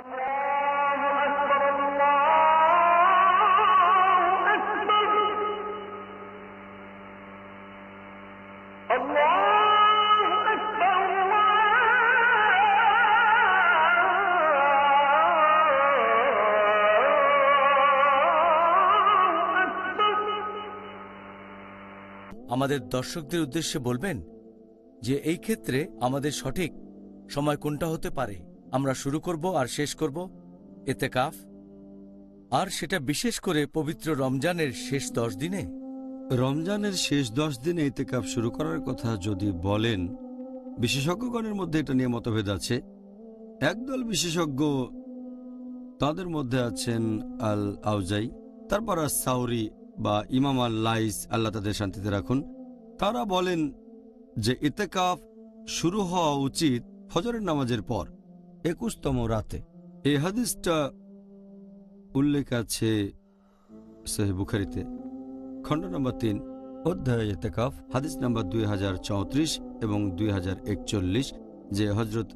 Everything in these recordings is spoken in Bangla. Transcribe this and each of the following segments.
আমাদের দর্শকদের উদ্দেশ্যে বলবেন যে এই ক্ষেত্রে আমাদের সঠিক সময় কোনটা হতে পারে? আমরা শুরু করব আর শেষ করব ইতিকাফ, আর সেটা বিশেষ করে পবিত্র রমজানের শেষ 10 দিনে। রমজানের শেষ 10 দিনে ইতিকাফ শুরু করার কথা যদি বলেন, বিশেষজ্ঞগণের মধ্যে এটা নিয়ে মতভেদ আছে। একদল বিশেষজ্ঞ, তাদের মধ্যে আছেন আল আউজাই, তারপর সাউরি বা ইমাম আল লাইস, আল্লাহ তাদের শান্তিতে রাখুন, তারা বলেন যে ইতিকাফ শুরু হওয়া উচিত ফজরের নামাজের পর 21তম রাতে। এই হাদিসটা উল্লেখ আছে সহিহ বুখারীতে, খণ্ড নম্বর 3, অধ্যায় ইতিকাফ, হাদিস নম্বর 2034 এবং 2041, যে হযরত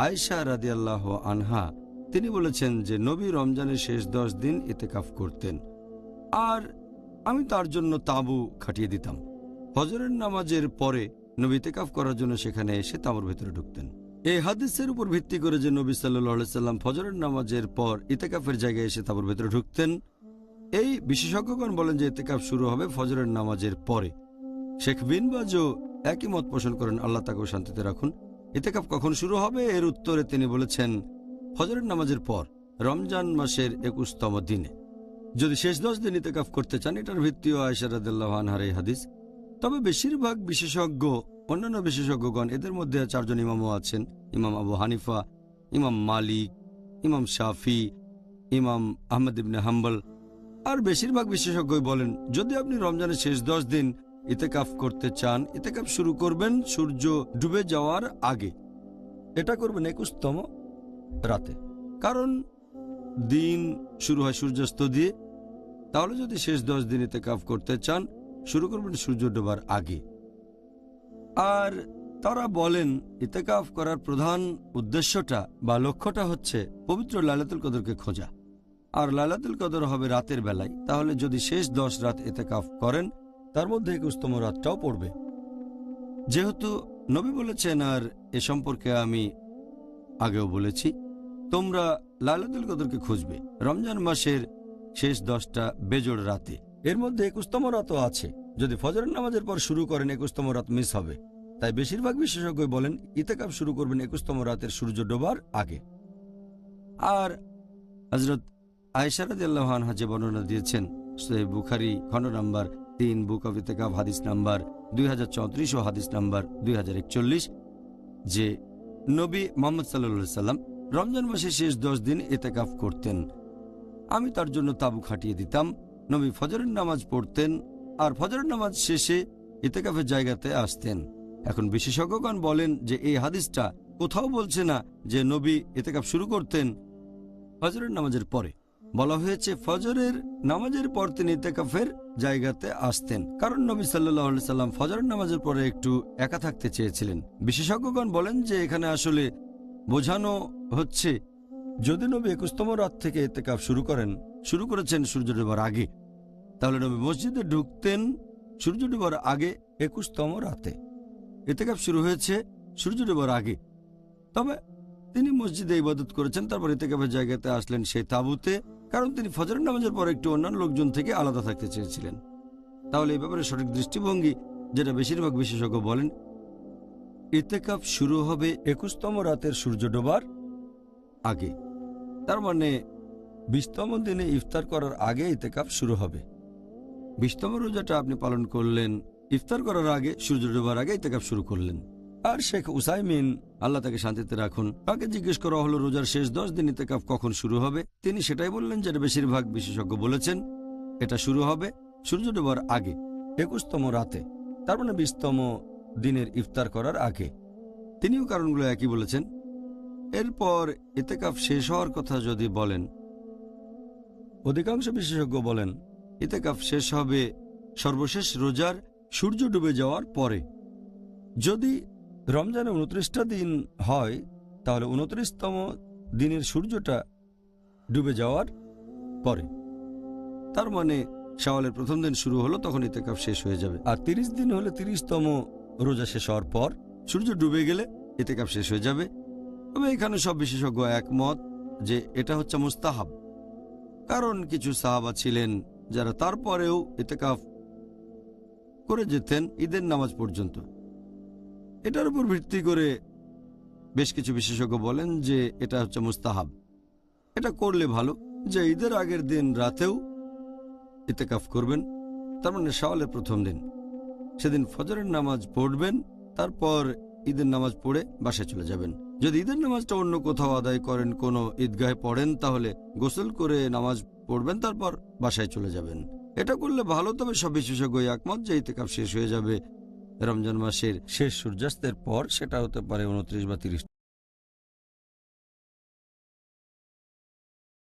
আয়েশা রাদিয়াল্লাহু আনহা তিনি বলেছেন যে নবী রমজানের শেষ 10 দিন ইতিকাফ করতেন, আর আমি তার জন্য তাঁবু খাটিয়ে দিতাম। ফজরের নামাজের পরে নবী ইতিকাফ করার জন্য সেখানে এসে তাঁবুর ভেতরে ঢুকতেন। এই হাদিসের উপর ভিত্তি করে যে নবী সাল্লাল্লাহু আলাইহি সাল্লাম ফজরের নামাজের পর ইতিকাফের জায়গায় এসে তাঁবুর ভেতরে ঢুকতেন, এই বিশেষজ্ঞগণ বলেন যে ইতিকাফ শুরু হবে ফজরের নামাজের পরে। শেখ বিন বাজও একই মত পোষণ করেন, আল্লাহ তাকেও শান্তিতে রাখুন। ইতিকাফ কখন শুরু হবে এর উত্তরে তিনি বলেছেন ফজরের নামাজের পর রমজান মাসের 21তম দিনে। যদি শেষ 10 দিন ইতিকাফ করতে চান, এটার ভিত্তিও আয়েশা রাদিয়াল্লাহু আনহার এই হাদিস। তবে বেশিরভাগ বিশেষজ্ঞ, অন্যান্য বিশেষজ্ঞগণ, এদের মধ্যে 4 জন ইমামও আছেন, ইমাম আবু হানিফা, ইমাম মালিক, ইমাম শাফি, ইমাম আহমদ ইবনে হাম্বল, আর বেশিরভাগ বিশেষজ্ঞই বলেন যদি আপনি রমজানের শেষ 10 দিন ইতিকাফ করতে চান, ইতিকাফ শুরু করবেন সূর্য ডুবে যাওয়ার আগে। এটা করবেন 21তম রাতে, কারণ দিন শুরু হয় সূর্যাস্ত দিয়ে। তাহলে যদি শেষ 10 দিন ইতিকাফ করতে চান, শুরু করবেন সূর্য ডোবার আগে। আর তারা বলেন ইতিকাফ করার প্রধান উদ্দেশ্যটা বা লক্ষ্যটা হচ্ছে পবিত্র লাইলাতুল কদরকে খোঁজা, আর লাইলাতুল কদর হবে রাতের বেলায়। তাহলে যদি শেষ 10 রাত ইতিকাফ করেন, তার মধ্যে 21তম রাতটাও পড়বে। যেহেতু নবী বলেছেন, আর এ সম্পর্কে আমি আগেও বলেছি, তোমরা লাইলাতুল কদরকে খুঁজবে রমজান মাসের শেষ 10টা বেজোড় রাতে। এর মধ্যে 21তম রাতও আছে। যদি ফজরের নামাজের পর শুরু করেন, 21তম রাত মিস হবে। তাই বেশিরভাগ বিশেষজ্ঞ বলেন ইতিকাফ শুরু করবেন 21তম রাতের সূর্য ডোবার আগে। আর হযরত আয়েশা রাদিয়াল্লাহু আনহা যে বর্ণনা দিয়েছেন সহিহ বুখারী খণ্ড নাম্বার 3, বুক অফ ইতিকাফ, হাদিস নাম্বার 2034 ও হাদিস নাম্বার 2041, যে নবী মুহাম্মদ সাল্লাল্লাহু আলাইহি সাল্লাম রমজান মাসের শেষ 10 দিন ইতিকাফ করতেন। আমি তার জন্য তাঁবু খাটিয়ে দিতাম। নবী ফজরের নামাজ পড়তেন, আর ফজরের নামাজ শেষে ইতিকাফের জায়গাতে আসতেন। এখন বিশেষজ্ঞগণ বলেন যে এই হাদিসটা কোথাও বলছে না যে নবী ইতিকাফ শুরু করতেন ফজরের নামাজের পরে। বলা হয়েছে ফজরের নামাজের পর তিনি ইতিকাফের জায়গাতে আসতেন, কারণ নবী সাল্লাল্লাহু আলাইহি সাল্লাম ফজরের নামাজের পরে একটু একা থাকতে চেয়েছিলেন। বিশেষজ্ঞগণ বলেন যে এখানে আসলে বোঝানো হচ্ছে যদি নবী 21তম রাত থেকে ইতিকাফ শুরু করেছেন সূর্য ডোবার আগে, তাহলে নবী মসজিদে ঢুকতেন সূর্য ডোবার আগে 21তম রাতে। ইতিকাফ শুরু হয়েছে সূর্য ডোবার আগে, তবে তিনি মসজিদে ইবাদত করেছেন, তারপর ইতিকাফের জায়গাতে আসলেন সেই তাঁবুতে, কারণ তিনি ফজরের নামাজের পর একটু অন্যান্য লোকজন থেকে আলাদা থাকতে চেয়েছিলেন। তাহলে এই ব্যাপারে সঠিক দৃষ্টিভঙ্গি, যেটা বেশিরভাগ বিশেষজ্ঞ বলেন, ইতিকাফ শুরু হবে 21তম রাতের সূর্য ডোবার আগে। তার মানে 20তম দিনে ইফতার করার আগে ইতিকাফ শুরু হবে। 20তম রোজাটা আপনি পালন করলেন, ইফতার করার আগে সূর্য ডোবার আগে ইতিকাফ শুরু করলেন। আর শেখ উসাইমিন, আল্লাহ তাকে শান্তিতে রাখুন, তাকে জিজ্ঞেস করা হলো রোজার শেষ 10 দিন ইতিকাফ কখন শুরু হবে। তিনি সেটাই বললেন যেটা বেশিরভাগ বিশেষজ্ঞ বলেছেন, এটা শুরু হবে সূর্য ডোবার আগে 21তম রাতে, তার মানে 20তম দিনের ইফতার করার আগে। তিনিও কারণগুলো একই বলেছেন। এরপর ইতিকাফ শেষ হওয়ার কথা যদি বলেন, অধিকাংশ বিশেষজ্ঞ বলেন ইতিকাফ শেষ হবে সর্বশেষ রোজার সূর্য ডুবে যাওয়ার পরে। যদি রমজানে 29টা দিন হয়, তাহলে 29তম দিনের সূর্যটা ডুবে যাওয়ার পরে। তার মানে শাওয়ালের প্রথম দিন শুরু হলো, তখন ইতেকাফ শেষ হয়ে যাবে। আর 30 দিন হলে 30তম রোজা শেষ হওয়ার পর। সূর্য ডুবে গেলে ইতেকাফ শেষ হয়ে যাবে। তবে এখানে সব বিশেষজ্ঞ একমত যে এটা হচ্ছে মুস্তাহাব, কারণ কিছু সাহাবা ছিলেন যারা তারপরেও ইতেকাফ করে যেতেন ঈদের নামাজ পর্যন্ত। এটার উপর ভিত্তি করে বেশ কিছু বিশেষজ্ঞ বলেন যে এটা হচ্ছে মুস্তাহাব, এটা করলে ভালো, যে ঈদের আগের দিন রাতেও ইতেকাফ করবেন। তার মানে শাওয়ালের প্রথম দিন, সেদিন ফজরের নামাজ পড়বেন, তারপর ঈদের নামাজ পড়ে বাসায় চলে যাবেন। যদি ঈদের নামাজটা অন্য কোথাও আদায় করেন, কোনো ঈদগাহে পড়েন, তাহলে গোসল করে নামাজ পড়বেন, তারপর বাসায় চলে যাবেন। এটা করলে ভালো। তবে সব বিশেষজ্ঞ একমত যে ইতেকাফ শেষ হয়ে যাবে রমজান মাসের শেষ সূর্যাস্তের পর। সেটা হতে পারে 29 বা 30